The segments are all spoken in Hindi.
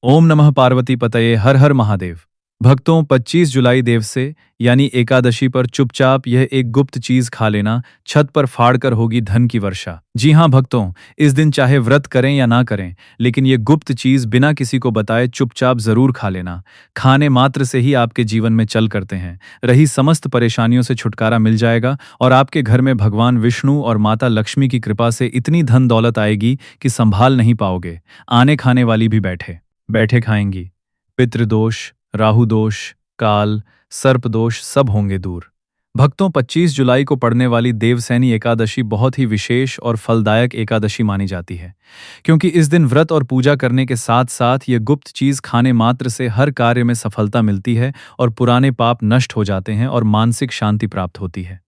ओम नमः पार्वती पतये हर हर महादेव। भक्तों 25 जुलाई देव से यानी एकादशी पर चुपचाप यह एक गुप्त चीज खा लेना, छत पर फाड़कर होगी धन की वर्षा। जी हाँ भक्तों, इस दिन चाहे व्रत करें या ना करें, लेकिन ये गुप्त चीज बिना किसी को बताए चुपचाप जरूर खा लेना। खाने मात्र से ही आपके जीवन में चल करते हैं रही समस्त परेशानियों से छुटकारा मिल जाएगा और आपके घर में भगवान विष्णु और माता लक्ष्मी की कृपा से इतनी धन दौलत आएगी कि संभाल नहीं पाओगे। आने खाने वाली भी बैठे बैठे खाएंगी। पितृदोष, राहु दोष, काल, सर्प दोष सब होंगे दूर। भक्तों 25 जुलाई को पड़ने वाली देवसैनी एकादशी बहुत ही विशेष और फलदायक एकादशी मानी जाती है, क्योंकि इस दिन व्रत और पूजा करने के साथ साथ ये गुप्त चीज खाने मात्र से हर कार्य में सफलता मिलती है और पुराने पाप नष्ट हो जाते हैं और मानसिक शांति प्राप्त होती है।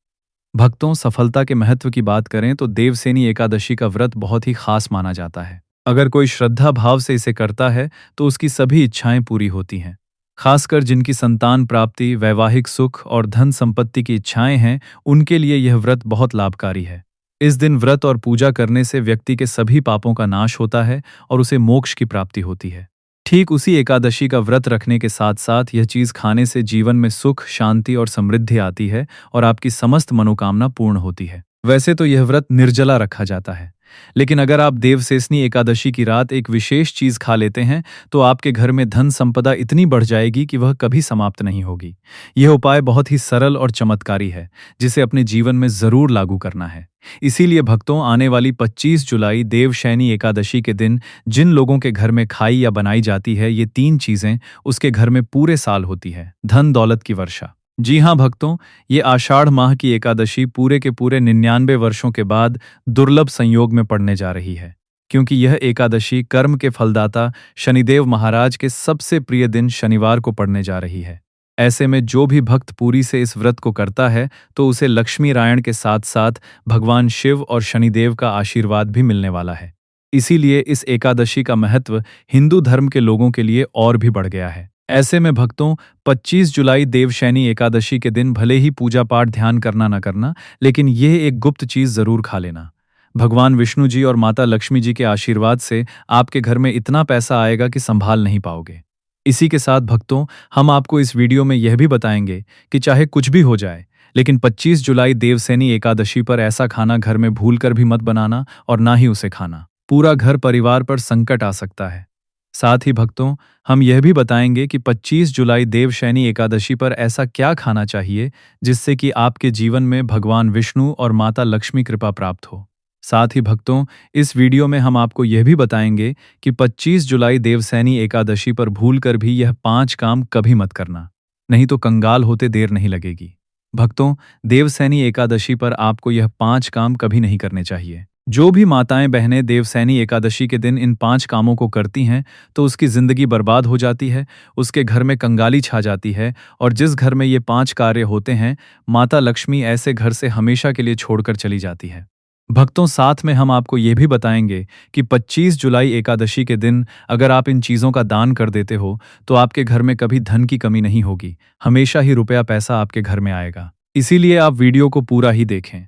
भक्तों, सफलता के महत्व की बात करें तो देवसैनी एकादशी का व्रत बहुत ही खास माना जाता है। अगर कोई श्रद्धा भाव से इसे करता है तो उसकी सभी इच्छाएं पूरी होती हैं। खासकर जिनकी संतान प्राप्ति, वैवाहिक सुख और धन संपत्ति की इच्छाएं हैं, उनके लिए यह व्रत बहुत लाभकारी है। इस दिन व्रत और पूजा करने से व्यक्ति के सभी पापों का नाश होता है और उसे मोक्ष की प्राप्ति होती है। ठीक उसी एकादशी का व्रत रखने के साथ साथ यह चीज खाने से जीवन में सुख, शांति और समृद्धि आती है और आपकी समस्त मनोकामना पूर्ण होती है। वैसे तो यह व्रत निर्जला रखा जाता है, लेकिन अगर आप देवसेसनी एकादशी की रात एक विशेष चीज खा लेते हैं तो आपके घर में धन संपदा इतनी बढ़ जाएगी कि वह कभी समाप्त नहीं होगी। यह उपाय बहुत ही सरल और चमत्कारी है, जिसे अपने जीवन में जरूर लागू करना है। इसीलिए भक्तों, आने वाली 25 जुलाई देवशैनी एकादशी के दिन जिन लोगों के घर में खाई या बनाई जाती है, ये 3 चीजें उसके घर में पूरे साल होती है। धन दौलत की वर्षा। जी हाँ भक्तों, ये आषाढ़ माह की एकादशी पूरे के पूरे 99 वर्षों के बाद दुर्लभ संयोग में पड़ने जा रही है, क्योंकि यह एकादशी कर्म के फलदाता शनिदेव महाराज के सबसे प्रिय दिन शनिवार को पड़ने जा रही है। ऐसे में जो भी भक्त पूरी से इस व्रत को करता है तो उसे लक्ष्मी नारायण के साथ साथ भगवान शिव और शनिदेव का आशीर्वाद भी मिलने वाला है। इसीलिए इस एकादशी का महत्व हिंदू धर्म के लोगों के लिए और भी बढ़ गया है। ऐसे में भक्तों, 25 जुलाई देवशैनी एकादशी के दिन भले ही पूजा पाठ ध्यान करना न करना, लेकिन यह एक गुप्त चीज जरूर खा लेना। भगवान विष्णु जी और माता लक्ष्मी जी के आशीर्वाद से आपके घर में इतना पैसा आएगा कि संभाल नहीं पाओगे। इसी के साथ भक्तों, हम आपको इस वीडियो में यह भी बताएंगे कि चाहे कुछ भी हो जाए, लेकिन 25 जुलाई देवसैनी एकादशी पर ऐसा खाना घर में भूलकर भी मत बनाना और ना ही उसे खाना। पूरा घर परिवार पर संकट आ सकता है। साथ ही भक्तों, हम यह भी बताएंगे कि 25 जुलाई देवशैनी एकादशी पर ऐसा क्या खाना चाहिए जिससे कि आपके जीवन में भगवान विष्णु और माता लक्ष्मी कृपा प्राप्त हो। साथ ही भक्तों, इस वीडियो में हम आपको यह भी बताएंगे कि 25 जुलाई देवसैनी एकादशी पर भूलकर भी यह 5 काम कभी मत करना, नहीं तो कंगाल होते देर नहीं लगेगी। भक्तों, देवसैनी एकादशी पर आपको यह 5 काम कभी नहीं करने चाहिए। जो भी माताएं बहनें देवसैनी एकादशी के दिन इन 5 कामों को करती हैं तो उसकी जिंदगी बर्बाद हो जाती है, उसके घर में कंगाली छा जाती है और जिस घर में ये 5 कार्य होते हैं, माता लक्ष्मी ऐसे घर से हमेशा के लिए छोड़कर चली जाती है। भक्तों, साथ में हम आपको ये भी बताएंगे कि 25 जुलाई एकादशी के दिन अगर आप इन चीज़ों का दान कर देते हो तो आपके घर में कभी धन की कमी नहीं होगी, हमेशा ही रुपया पैसा आपके घर में आएगा। इसीलिए आप वीडियो को पूरा ही देखें,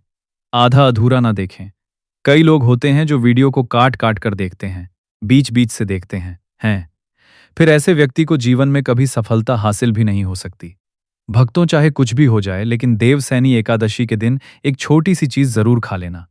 आधा अधूरा ना देखें। कई लोग होते हैं जो वीडियो को काट काट कर देखते हैं, बीच बीच से देखते हैं। फिर ऐसे व्यक्ति को जीवन में कभी सफलता हासिल भी नहीं हो सकती। भक्तों, चाहे कुछ भी हो जाए, लेकिन देवसैनी एकादशी के दिन एक छोटी सी चीज जरूर खा लेना।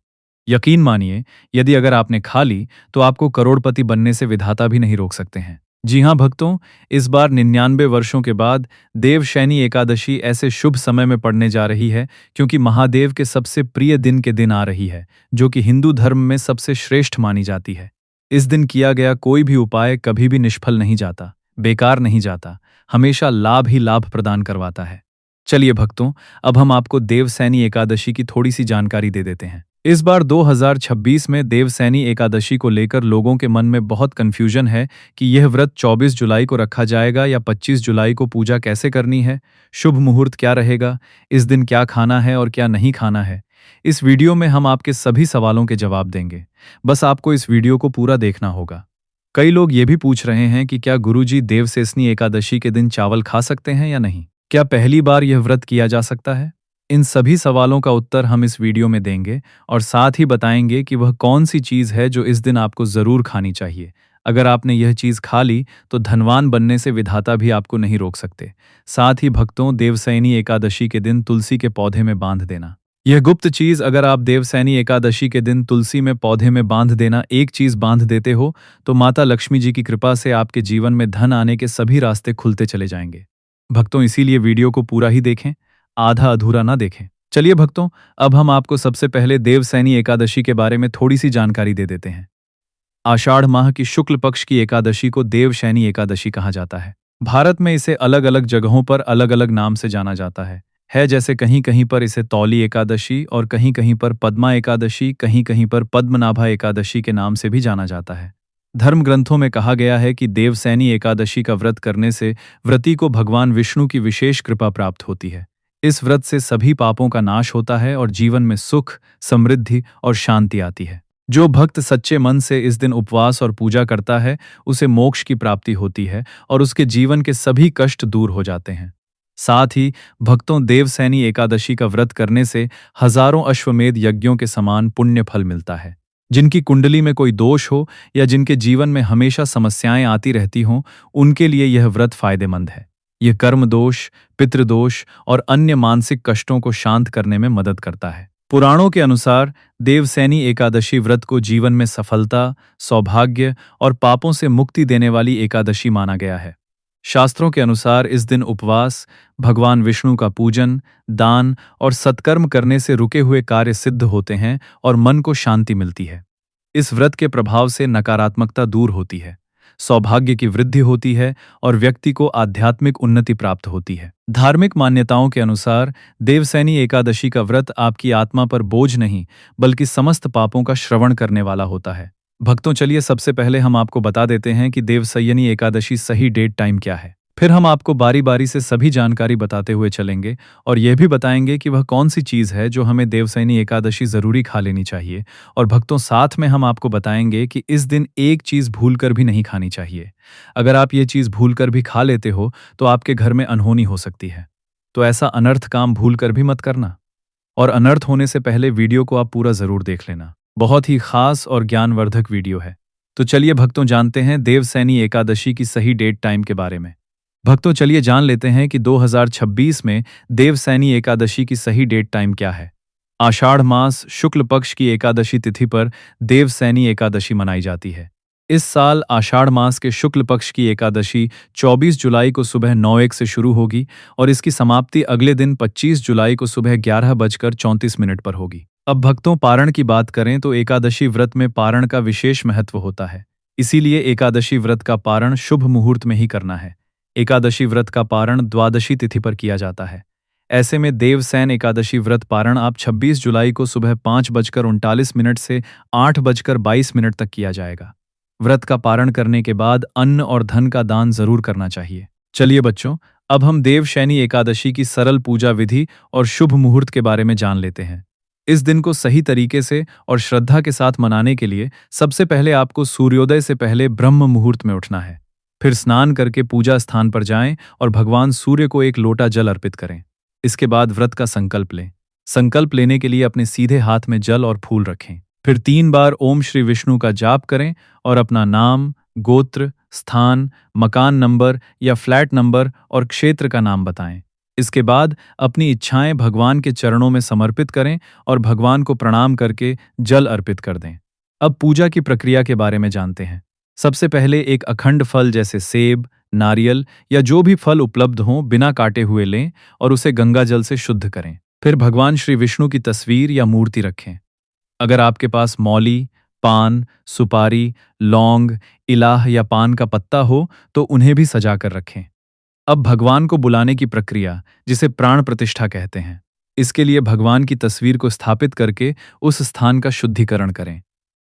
यकीन मानिए, यदि अगर आपने खा ली तो आपको करोड़पति बनने से विधाता भी नहीं रोक सकते हैं। जी हाँ भक्तों, इस बार 99 वर्षों के बाद देवशैनी एकादशी ऐसे शुभ समय में पड़ने जा रही है क्योंकि महादेव के सबसे प्रिय दिन के दिन आ रही है, जो कि हिंदू धर्म में सबसे श्रेष्ठ मानी जाती है। इस दिन किया गया कोई भी उपाय कभी भी निष्फल नहीं जाता, बेकार नहीं जाता, हमेशा लाभ ही लाभ प्रदान करवाता है। चलिए भक्तों, अब हम आपको देवसैनी एकादशी की थोड़ी सी जानकारी दे देते हैं। इस बार 2026 में देवसैनी एकादशी को लेकर लोगों के मन में बहुत कन्फ्यूजन है कि यह व्रत 24 जुलाई को रखा जाएगा या 25 जुलाई को। पूजा कैसे करनी है, शुभ मुहूर्त क्या रहेगा, इस दिन क्या खाना है और क्या नहीं खाना है। इस वीडियो में हम आपके सभी सवालों के जवाब देंगे। बस आपको इस वीडियो को पूरा देखना होगा। कई लोग ये भी पूछ रहे हैं कि क्या गुरुजी देवसेसनी एकादशी के दिन चावल खा सकते हैं या नहीं, क्या पहली बार यह व्रत किया जा सकता है। इन सभी सवालों का उत्तर हम इस वीडियो में देंगे और साथ ही बताएंगे कि वह कौन सी चीज़ है जो इस दिन आपको ज़रूर खानी चाहिए। अगर आपने यह चीज खा ली तो धनवान बनने से विधाता भी आपको नहीं रोक सकते। साथ ही भक्तों, देवसैनी एकादशी के दिन तुलसी के पौधे में बांध देना। यह गुप्त चीज अगर आप देवसैनी एकादशी के दिन तुलसी में पौधे में बांध देना एक चीज बांध देते हो तो माता लक्ष्मी जी की कृपा से आपके जीवन में धन आने के सभी रास्ते खुलते चले जाएंगे। भक्तों, इसीलिए वीडियो को पूरा ही देखें, आधा अधूरा ना देखें। चलिए भक्तों, अब हम आपको सबसे पहले देवसैनी एकादशी के बारे में थोड़ी सी जानकारी दे देते हैं। आषाढ़ माह की शुक्ल पक्ष की एकादशी को देवशैनी एकादशी कहा जाता है। भारत में इसे अलग अलग जगहों पर अलग अलग नाम से जाना जाता है जैसे कहीं कहीं पर इसे तौली एकादशी और कहीं कहीं पर पद्मा एकादशी, कहीं कहीं पर पद्मनाभा एकादशी के नाम से भी जाना जाता है। धर्म ग्रंथों में कहा गया है कि देवसैनी एकादशी का व्रत करने से व्रती को भगवान विष्णु की विशेष कृपा प्राप्त होती है। इस व्रत से सभी पापों का नाश होता है और जीवन में सुख, समृद्धि और शांति आती है। जो भक्त सच्चे मन से इस दिन उपवास और पूजा करता है उसे मोक्ष की प्राप्ति होती है और उसके जीवन के सभी कष्ट दूर हो जाते हैं। साथ ही भक्तों, देवसैनी एकादशी का व्रत करने से हजारों अश्वमेध यज्ञों के समान पुण्य फल मिलता है। जिनकी कुंडली में कोई दोष हो या जिनके जीवन में हमेशा समस्याएं आती रहती हों, उनके लिए यह व्रत फायदेमंद है। यह कर्म दोष, पितृदोष और अन्य मानसिक कष्टों को शांत करने में मदद करता है। पुराणों के अनुसार देवसैनी एकादशी व्रत को जीवन में सफलता, सौभाग्य और पापों से मुक्ति देने वाली एकादशी माना गया है। शास्त्रों के अनुसार इस दिन उपवास, भगवान विष्णु का पूजन, दान और सत्कर्म करने से रुके हुए कार्य सिद्ध होते हैं और मन को शांति मिलती है। इस व्रत के प्रभाव से नकारात्मकता दूर होती है, सौभाग्य की वृद्धि होती है और व्यक्ति को आध्यात्मिक उन्नति प्राप्त होती है। धार्मिक मान्यताओं के अनुसार देवसैनी एकादशी का व्रत आपकी आत्मा पर बोझ नहीं बल्कि समस्त पापों का श्रवण करने वाला होता है। भक्तों, चलिए सबसे पहले हम आपको बता देते हैं कि देवसैनी एकादशी सही डेट टाइम क्या है। फिर हम आपको बारी बारी से सभी जानकारी बताते हुए चलेंगे और यह भी बताएंगे कि वह कौन सी चीज़ है जो हमें देवसैनी एकादशी ज़रूरी खा लेनी चाहिए। और भक्तों, साथ में हम आपको बताएंगे कि इस दिन एक चीज़ भूलकर भी नहीं खानी चाहिए। अगर आप ये चीज़ भूलकर भी खा लेते हो तो आपके घर में अनहोनी हो सकती है। तो ऐसा अनर्थ काम भूलकर भी मत करना। और अनर्थ होने से पहले वीडियो को आप पूरा ज़रूर देख लेना। बहुत ही खास और ज्ञानवर्धक वीडियो है। तो चलिए भक्तों, जानते हैं देवसैनी एकादशी की सही डेट टाइम के बारे में। भक्तों, चलिए जान लेते हैं कि 2026 में देवसैनी एकादशी की सही डेट टाइम क्या है। आषाढ़ मास शुक्ल पक्ष की एकादशी तिथि पर देवसैनी एकादशी मनाई जाती है। इस साल आषाढ़ मास के शुक्ल पक्ष की एकादशी 24 जुलाई को सुबह 9:01 से शुरू होगी और इसकी समाप्ति अगले दिन 25 जुलाई को सुबह 11:34 पर होगी। अब भक्तों, पारण की बात करें तो एकादशी व्रत में पारण का विशेष महत्व होता है। इसीलिए एकादशी व्रत का पारण शुभ मुहूर्त में ही करना है। एकादशी व्रत का पारण द्वादशी तिथि पर किया जाता है। ऐसे में देवसैन एकादशी व्रत पारण आप 26 जुलाई को सुबह 5:39 से 8:22 तक किया जाएगा। व्रत का पारण करने के बाद अन्न और धन का दान जरूर करना चाहिए। चलिए बच्चों, अब हम देवशैनी एकादशी की सरल पूजा विधि और शुभ मुहूर्त के बारे में जान लेते हैं। इस दिन को सही तरीके से और श्रद्धा के साथ मनाने के लिए सबसे पहले आपको सूर्योदय से पहले ब्रह्म मुहूर्त में उठना है। फिर स्नान करके पूजा स्थान पर जाएं और भगवान सूर्य को एक लोटा जल अर्पित करें। इसके बाद व्रत का संकल्प लें। संकल्प लेने के लिए अपने सीधे हाथ में जल और फूल रखें। फिर 3 बार ओम श्री विष्णु का जाप करें और अपना नाम, गोत्र, स्थान, मकान नंबर या फ्लैट नंबर और क्षेत्र का नाम बताएं। इसके बाद अपनी इच्छाएं भगवान के चरणों में समर्पित करें और भगवान को प्रणाम करके जल अर्पित कर दें। अब पूजा की प्रक्रिया के बारे में जानते हैं। सबसे पहले एक अखंड फल जैसे सेब, नारियल या जो भी फल उपलब्ध हों बिना काटे हुए लें और उसे गंगा जल से शुद्ध करें। फिर भगवान श्री विष्णु की तस्वीर या मूर्ति रखें। अगर आपके पास मौली, पान, सुपारी, लौंग, इलाह या पान का पत्ता हो तो उन्हें भी सजा कर रखें। अब भगवान को बुलाने की प्रक्रिया, जिसे प्राण प्रतिष्ठा कहते हैं। इसके लिए भगवान की तस्वीर को स्थापित करके उस स्थान का शुद्धिकरण करें।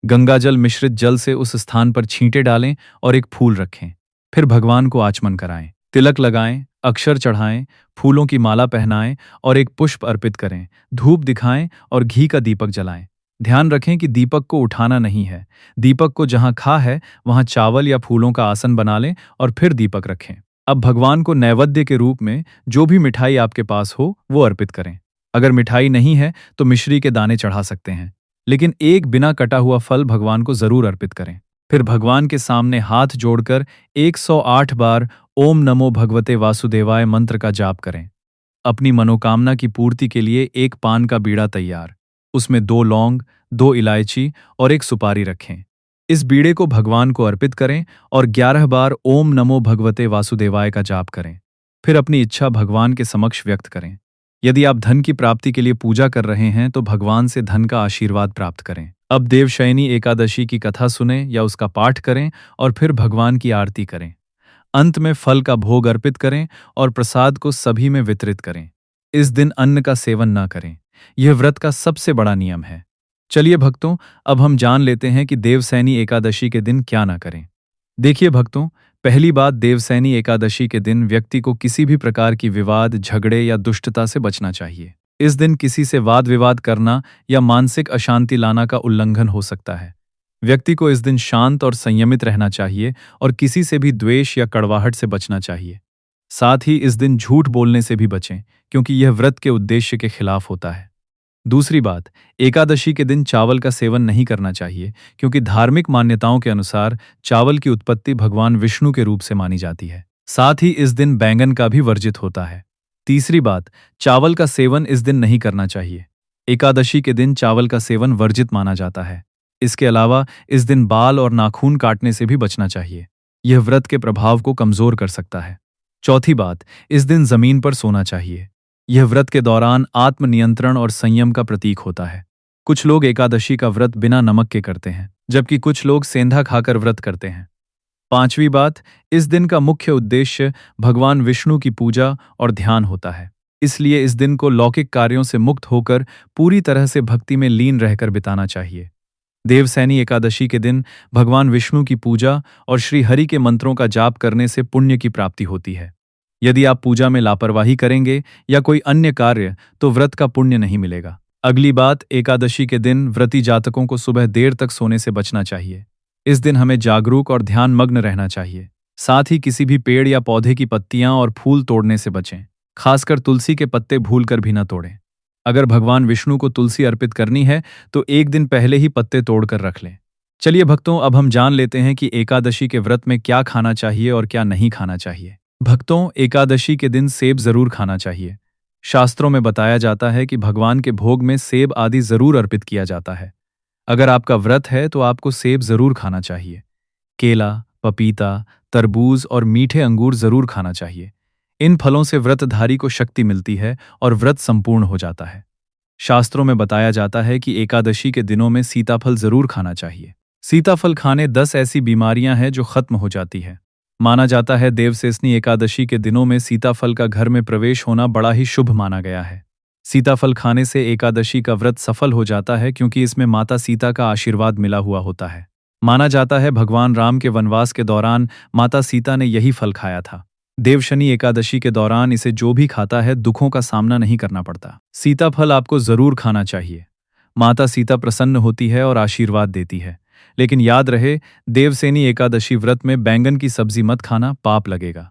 गंगाजल मिश्रित जल से उस स्थान पर छींटे डालें और एक फूल रखें। फिर भगवान को आचमन कराएं, तिलक लगाएं, अक्षर चढ़ाएं, फूलों की माला पहनाएं और एक पुष्प अर्पित करें। धूप दिखाएं और घी का दीपक जलाएं। ध्यान रखें कि दीपक को उठाना नहीं है। दीपक को जहां खा है वहां चावल या फूलों का आसन बना लें और फिर दीपक रखें। अब भगवान को नैवेद्य के रूप में जो भी मिठाई आपके पास हो वो अर्पित करें। अगर मिठाई नहीं है तो मिश्री के दाने चढ़ा सकते हैं, लेकिन एक बिना कटा हुआ फल भगवान को जरूर अर्पित करें। फिर भगवान के सामने हाथ जोड़कर 108 बार ओम नमो भगवते वासुदेवाय मंत्र का जाप करें। अपनी मनोकामना की पूर्ति के लिए एक पान का बीड़ा तैयार, उसमें 2 लौंग, 2 इलायची और एक सुपारी रखें। इस बीड़े को भगवान को अर्पित करें और 11 बार ओम नमो भगवते वासुदेवाय का जाप करें। फिर अपनी इच्छा भगवान के समक्ष व्यक्त करें। यदि आप धन की प्राप्ति के लिए पूजा कर रहे हैं तो भगवान से धन का आशीर्वाद प्राप्त करें। अब देवशयनी एकादशी की कथा सुनें या उसका पाठ करें और फिर भगवान की आरती करें। अंत में फल का भोग अर्पित करें और प्रसाद को सभी में वितरित करें। इस दिन अन्न का सेवन न करें। यह व्रत का सबसे बड़ा नियम है। चलिए भक्तों, अब हम जान लेते हैं कि देवसैनी एकादशी के दिन क्या ना करें। देखिए भक्तों, पहली बात, देवसैनी एकादशी के दिन व्यक्ति को किसी भी प्रकार की विवाद, झगड़े या दुष्टता से बचना चाहिए। इस दिन किसी से वाद विवाद करना या मानसिक अशांति लाना का उल्लंघन हो सकता है। व्यक्ति को इस दिन शांत और संयमित रहना चाहिए और किसी से भी द्वेष या कड़वाहट से बचना चाहिए। साथ ही इस दिन झूठ बोलने से भी बचें, क्योंकि यह व्रत के उद्देश्य के खिलाफ होता है। दूसरी बात, एकादशी के दिन चावल का सेवन नहीं करना चाहिए, क्योंकि धार्मिक मान्यताओं के अनुसार चावल की उत्पत्ति भगवान विष्णु के रूप से मानी जाती है। साथ ही इस दिन बैंगन का भी वर्जित होता है। तीसरी बात, चावल का सेवन इस दिन नहीं करना चाहिए। एकादशी के दिन चावल का सेवन वर्जित माना जाता है। इसके अलावा इस दिन बाल और नाखून काटने से भी बचना चाहिए। यह व्रत के प्रभाव को कमजोर कर सकता है। चौथी बात, इस दिन जमीन पर सोना चाहिए। यह व्रत के दौरान आत्मनियंत्रण और संयम का प्रतीक होता है। कुछ लोग एकादशी का व्रत बिना नमक के करते हैं, जबकि कुछ लोग सेंधा खाकर व्रत करते हैं। पांचवी बात, इस दिन का मुख्य उद्देश्य भगवान विष्णु की पूजा और ध्यान होता है। इसलिए इस दिन को लौकिक कार्यों से मुक्त होकर पूरी तरह से भक्ति में लीन रहकर बिताना चाहिए। देवसैनी एकादशी के दिन भगवान विष्णु की पूजा और श्री हरि के मंत्रों का जाप करने से पुण्य की प्राप्ति होती है। यदि आप पूजा में लापरवाही करेंगे या कोई अन्य कार्य, तो व्रत का पुण्य नहीं मिलेगा। अगली बात, एकादशी के दिन व्रती जातकों को सुबह देर तक सोने से बचना चाहिए। इस दिन हमें जागरूक और ध्यानमग्न रहना चाहिए। साथ ही किसी भी पेड़ या पौधे की पत्तियां और फूल तोड़ने से बचें। खासकर तुलसी के पत्ते भूलकर भी न तोड़ें। अगर भगवान विष्णु को तुलसी अर्पित करनी है तो एक दिन पहले ही पत्ते तोड़कर रख लें। चलिए भक्तों, अब हम जान लेते हैं कि एकादशी के व्रत में क्या खाना चाहिए और क्या नहीं खाना चाहिए। भक्तों, एकादशी के दिन सेब जरूर खाना चाहिए। शास्त्रों में बताया जाता है कि भगवान के भोग में सेब आदि जरूर अर्पित किया जाता है। अगर आपका व्रत है तो आपको सेब जरूर खाना चाहिए। केला, पपीता, तरबूज और मीठे अंगूर जरूर खाना चाहिए। इन फलों से व्रतधारी को शक्ति मिलती है और व्रत संपूर्ण हो जाता है। शास्त्रों में बताया जाता है कि एकादशी के दिनों में सीताफल जरूर खाना चाहिए। सीताफल खाने 10 ऐसी बीमारियां हैं जो खत्म हो जाती है। माना जाता है देवसेसनी एकादशी के दिनों में सीताफल का घर में प्रवेश होना बड़ा ही शुभ माना गया है। सीताफल खाने से एकादशी का व्रत सफल हो जाता है, क्योंकि इसमें माता सीता का आशीर्वाद मिला हुआ होता है। माना जाता है भगवान राम के वनवास के दौरान माता सीता ने यही फल खाया था। देवशनी एकादशी के दौरान इसे जो भी खाता है दुखों का सामना नहीं करना पड़ता। सीताफल आपको जरूर खाना चाहिए। माता सीता प्रसन्न होती है और आशीर्वाद देती है। लेकिन याद रहे, देवसेनी एकादशी व्रत में बैंगन की सब्जी मत खाना, पाप लगेगा।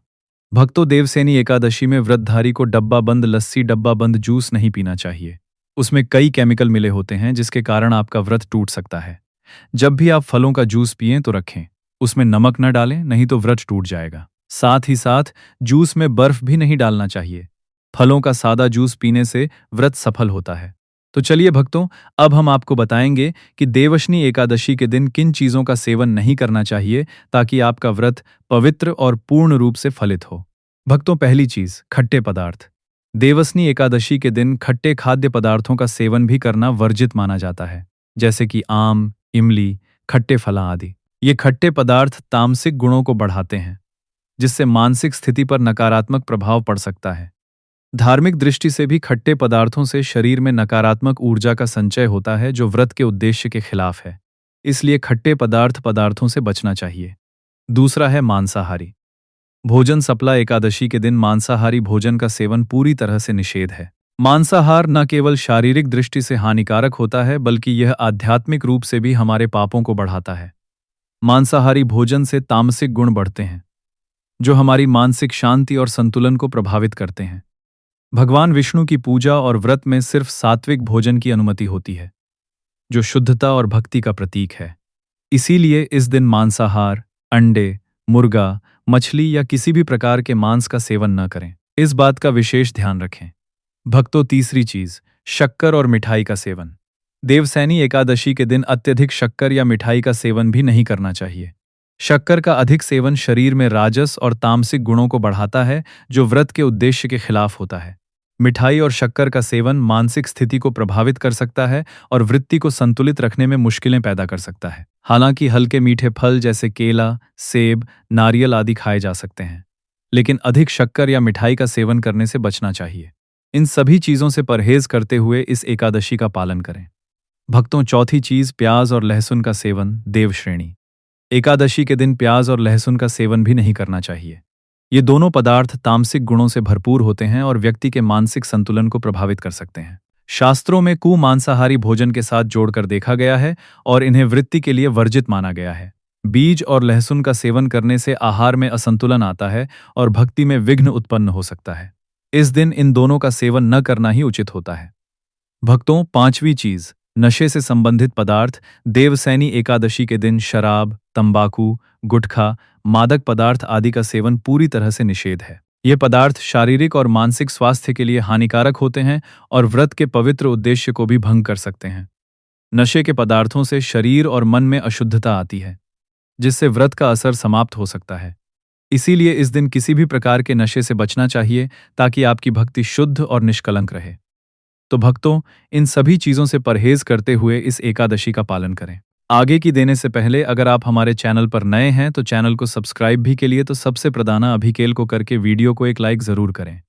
भक्तों, देवसेनी एकादशी में व्रतधारी को डब्बा बंद लस्सी, डब्बा बंद जूस नहीं पीना चाहिए। उसमें कई केमिकल मिले होते हैं जिसके कारण आपका व्रत टूट सकता है। जब भी आप फलों का जूस पिएं तो रखें, उसमें नमक न डालें, नहीं तो व्रत टूट जाएगा। साथ ही साथ जूस में बर्फ भी नहीं डालना चाहिए। फलों का सादा जूस पीने से व्रत सफल होता है। तो चलिए भक्तों, अब हम आपको बताएंगे कि देवशनी एकादशी के दिन किन चीज़ों का सेवन नहीं करना चाहिए ताकि आपका व्रत पवित्र और पूर्ण रूप से फलित हो। भक्तों, पहली चीज़, खट्टे पदार्थ। देवशनी एकादशी के दिन खट्टे खाद्य पदार्थों का सेवन भी करना वर्जित माना जाता है, जैसे कि आम, इमली, खट्टे फला आदि। ये खट्टे पदार्थ तामसिक गुणों को बढ़ाते हैं, जिससे मानसिक स्थिति पर नकारात्मक प्रभाव पड़ सकता है। धार्मिक दृष्टि से भी खट्टे पदार्थों से शरीर में नकारात्मक ऊर्जा का संचय होता है, जो व्रत के उद्देश्य के खिलाफ है। इसलिए खट्टे पदार्थों से बचना चाहिए। दूसरा है मांसाहारी भोजन। सप्ला एकादशी के दिन मांसाहारी भोजन का सेवन पूरी तरह से निषेध है। मांसाहार न केवल शारीरिक दृष्टि से हानिकारक होता है, बल्कि यह आध्यात्मिक रूप से भी हमारे पापों को बढ़ाता है। मांसाहारी भोजन से तामसिक गुण बढ़ते हैं, जो हमारी मानसिक शांति और संतुलन को प्रभावित करते हैं। भगवान विष्णु की पूजा और व्रत में सिर्फ सात्विक भोजन की अनुमति होती है, जो शुद्धता और भक्ति का प्रतीक है। इसीलिए इस दिन मांसाहार, अंडे, मुर्गा, मछली या किसी भी प्रकार के मांस का सेवन न करें। इस बात का विशेष ध्यान रखें। भक्तों, तीसरी चीज, शक्कर और मिठाई का सेवन। देवसैनी एकादशी के दिन अत्यधिक शक्कर या मिठाई का सेवन भी नहीं करना चाहिए। शक्कर का अधिक सेवन शरीर में राजस और तामसिक गुणों को बढ़ाता है, जो व्रत के उद्देश्य के खिलाफ होता है। मिठाई और शक्कर का सेवन मानसिक स्थिति को प्रभावित कर सकता है और वृत्ति को संतुलित रखने में मुश्किलें पैदा कर सकता है। हालांकि हल्के मीठे फल जैसे केला, सेब, नारियल आदि खाए जा सकते हैं, लेकिन अधिक शक्कर या मिठाई का सेवन करने से बचना चाहिए। इन सभी चीजों से परहेज करते हुए इस एकादशी का पालन करें। भक्तों, चौथी चीज, प्याज और लहसुन का सेवन, देव श्रेणी। एकादशी के दिन प्याज और लहसुन का सेवन भी नहीं करना चाहिए। ये दोनों पदार्थ तामसिक गुणों से भरपूर होते हैं और व्यक्ति के मानसिक संतुलन को प्रभावित कर सकते हैं। शास्त्रों में मांसाहारी भोजन के साथ जोड़कर देखा गया है और इन्हें वृत्ति के लिए वर्जित माना गया है। बीज और लहसुन का सेवन करने से आहार में असंतुलन आता है और भक्ति में विघ्न उत्पन्न हो सकता है। इस दिन इन दोनों का सेवन न करना ही उचित होता है। भक्तों, पांचवी चीज, नशे से संबंधित पदार्थ। देवसैनी एकादशी के दिन शराब, तंबाकू, गुटखा, मादक पदार्थ आदि का सेवन पूरी तरह से निषेध है। ये पदार्थ शारीरिक और मानसिक स्वास्थ्य के लिए हानिकारक होते हैं और व्रत के पवित्र उद्देश्य को भी भंग कर सकते हैं। नशे के पदार्थों से शरीर और मन में अशुद्धता आती है, जिससे व्रत का असर समाप्त हो सकता है। इसीलिए इस दिन किसी भी प्रकार के नशे से बचना चाहिए ताकि आपकी भक्ति शुद्ध और निष्कलंक रहे। तो भक्तों, इन सभी चीजों से परहेज करते हुए इस एकादशी का पालन करें। आगे की देने से पहले अगर आप हमारे चैनल पर नए हैं तो चैनल को सब्सक्राइब भी के लिए तो सबसे प्रधाना अभिकेल को करके वीडियो को एक लाइक जरूर करें।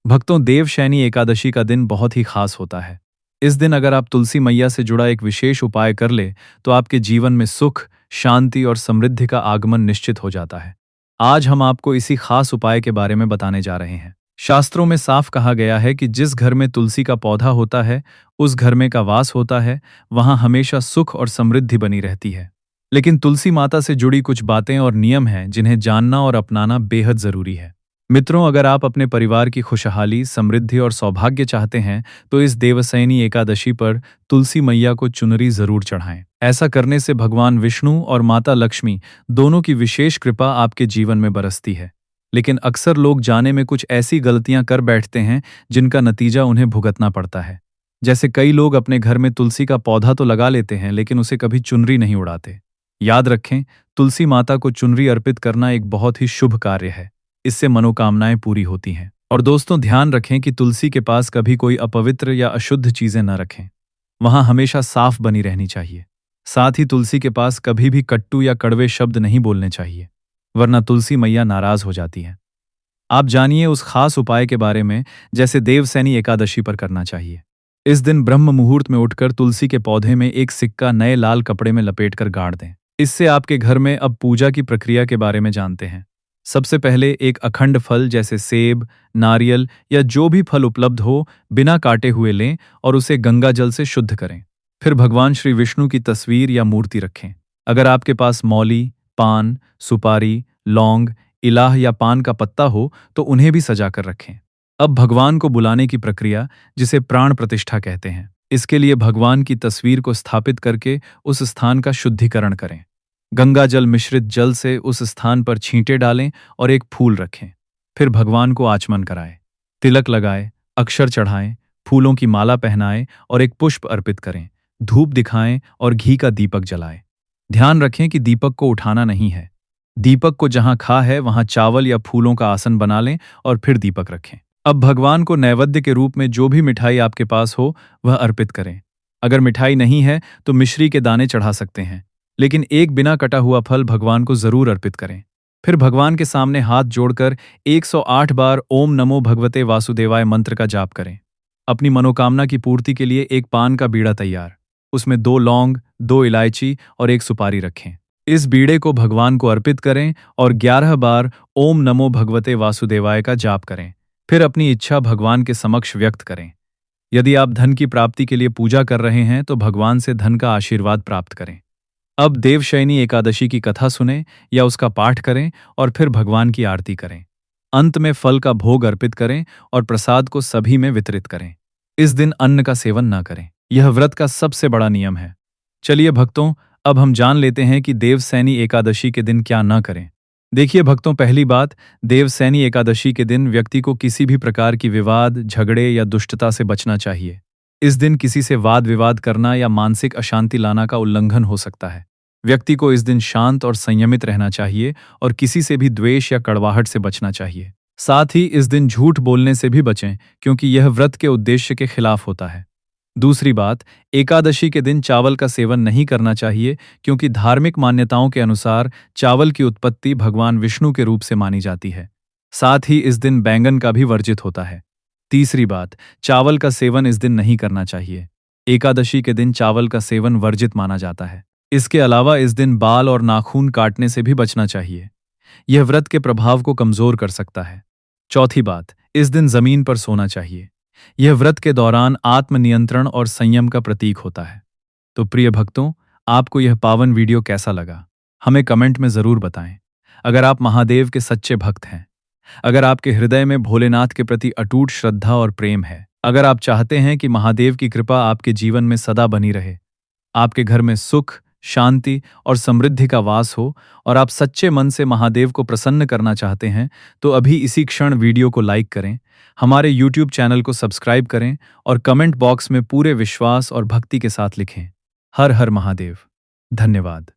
भक्तों, देवशैनी एकादशी का दिन बहुत ही खास होता है। इस दिन अगर आप तुलसी मैया से जुड़ा एक विशेष उपाय कर ले तो आपके जीवन में सुख, शांति और समृद्धि का आगमन निश्चित हो जाता है। आज हम आपको इसी खास उपाय के बारे में बताने जा रहे हैं। शास्त्रों में साफ कहा गया है कि जिस घर में तुलसी का पौधा होता है, उस घर में का वास होता है, वहां हमेशा सुख और समृद्धि बनी रहती है। लेकिन तुलसी माता से जुड़ी कुछ बातें और नियम हैं जिन्हें जानना और अपनाना बेहद जरूरी है। मित्रों, अगर आप अपने परिवार की खुशहाली, समृद्धि और सौभाग्य चाहते हैं तो इस देवसैनी एकादशी पर तुलसी मैया को चुनरी जरूर चढ़ाएं। ऐसा करने से भगवान विष्णु और माता लक्ष्मी दोनों की विशेष कृपा आपके जीवन में बरसती है। लेकिन अक्सर लोग जाने में कुछ ऐसी गलतियां कर बैठते हैं जिनका नतीजा उन्हें भुगतना पड़ता है। जैसे कई लोग अपने घर में तुलसी का पौधा तो लगा लेते हैं लेकिन उसे कभी चुनरी नहीं उड़ाते। याद रखें, तुलसी माता को चुनरी अर्पित करना एक बहुत ही शुभ कार्य है। इससे मनोकामनाएं पूरी होती हैं। और दोस्तों, ध्यान रखें कि तुलसी के पास कभी कोई अपवित्र या अशुद्ध चीजें न रखें। वहां हमेशा साफ बनी रहनी चाहिए। साथ ही तुलसी के पास कभी भी कट्टू या कड़वे शब्द नहीं बोलने चाहिए, वरना तुलसी मैया नाराज हो जाती है। आप जानिए उस खास उपाय के बारे में जैसे देवसैनी एकादशी पर करना चाहिए। इस दिन ब्रह्म मुहूर्त में उठकर तुलसी के पौधे में एक सिक्का नए लाल कपड़े में लपेटकर गाड़ दें। इससे आपके घर में अब पूजा की प्रक्रिया के बारे में जानते हैं। सबसे पहले एक अखंड फल जैसे सेब, नारियल या जो भी फल उपलब्ध हो बिना काटे हुए लें और उसे गंगा जल से शुद्ध करें। फिर भगवान श्री विष्णु की तस्वीर या मूर्ति रखें। अगर आपके पास मौली, पान, सुपारी, लौंग, इलाह या पान का पत्ता हो तो उन्हें भी सजा कर रखें। अब भगवान को बुलाने की प्रक्रिया, जिसे प्राण प्रतिष्ठा कहते हैं। इसके लिए भगवान की तस्वीर को स्थापित करके उस स्थान का शुद्धिकरण करें। गंगा जल मिश्रित जल से उस स्थान पर छींटे डालें और एक फूल रखें। फिर भगवान को आचमन कराएं, तिलक लगाएं, अक्षर चढ़ाएं, फूलों की माला पहनाएं और एक पुष्प अर्पित करें। धूप दिखाएं और घी का दीपक जलाएं। ध्यान रखें कि दीपक को उठाना नहीं है। दीपक को जहां खा है वहां चावल या फूलों का आसन बना लें और फिर दीपक रखें। अब भगवान को नैवेद्य के रूप में जो भी मिठाई आपके पास हो वह अर्पित करें। अगर मिठाई नहीं है तो मिश्री के दाने चढ़ा सकते हैं, लेकिन एक बिना कटा हुआ फल भगवान को जरूर अर्पित करें। फिर भगवान के सामने हाथ जोड़कर 108 बार ओम नमो भगवते वासुदेवाय मंत्र का जाप करें। अपनी मनोकामना की पूर्ति के लिए एक पान का बीड़ा तैयार, उसमें 2 लौंग, 2 इलायची और 1 सुपारी रखें। इस बीड़े को भगवान को अर्पित करें और 11 बार ओम नमो भगवते वासुदेवाय का जाप करें। फिर अपनी इच्छा भगवान के समक्ष व्यक्त करें। यदि आप धन की प्राप्ति के लिए पूजा कर रहे हैं तो भगवान से धन का आशीर्वाद प्राप्त करें। अब देवशैनी एकादशी की कथा सुनें या उसका पाठ करें और फिर भगवान की आरती करें। अंत में फल का भोग अर्पित करें और प्रसाद को सभी में वितरित करें। इस दिन अन्न का सेवन न करें, यह व्रत का सबसे बड़ा नियम है। चलिए भक्तों, अब हम जान लेते हैं कि देवसैनी एकादशी के दिन क्या न करें। देखिए भक्तों, पहली बात, देवसैनी एकादशी के दिन व्यक्ति को किसी भी प्रकार की विवाद, झगड़े या दुष्टता से बचना चाहिए। इस दिन किसी से वाद विवाद करना या मानसिक अशांति लाना का उल्लंघन हो सकता है। व्यक्ति को इस दिन शांत और संयमित रहना चाहिए और किसी से भी द्वेष या कड़वाहट से बचना चाहिए। साथ ही इस दिन झूठ बोलने से भी बचें, क्योंकि यह व्रत के उद्देश्य के खिलाफ होता है। दूसरी बात, एकादशी के दिन चावल का सेवन नहीं करना चाहिए, क्योंकि धार्मिक मान्यताओं के अनुसार चावल की उत्पत्ति भगवान विष्णु के रूप से मानी जाती है। साथ ही इस दिन बैंगन का भी वर्जित होता है। तीसरी बात, चावल का सेवन इस दिन नहीं करना चाहिए। एकादशी के दिन चावल का सेवन वर्जित माना जाता है। इसके अलावा इस दिन बाल और नाखून काटने से भी बचना चाहिए। यह व्रत के प्रभाव को कमजोर कर सकता है। चौथी बात, इस दिन जमीन पर सोना चाहिए। यह व्रत के दौरान आत्मनियंत्रण और संयम का प्रतीक होता है। तो प्रिय भक्तों, आपको यह पावन वीडियो कैसा लगा? हमें कमेंट में जरूर बताएं। अगर आप महादेव के सच्चे भक्त हैं, अगर आपके हृदय में भोलेनाथ के प्रति अटूट श्रद्धा और प्रेम है, अगर आप चाहते हैं कि महादेव की कृपा आपके जीवन में सदा बनी रहे, आपके घर में सुख, शांति और समृद्धि का वास हो, और आप सच्चे मन से महादेव को प्रसन्न करना चाहते हैं, तो अभी इसी क्षण वीडियो को लाइक करें, हमारे YouTube चैनल को सब्सक्राइब करें और कमेंट बॉक्स में पूरे विश्वास और भक्ति के साथ लिखें, हर हर महादेव। धन्यवाद।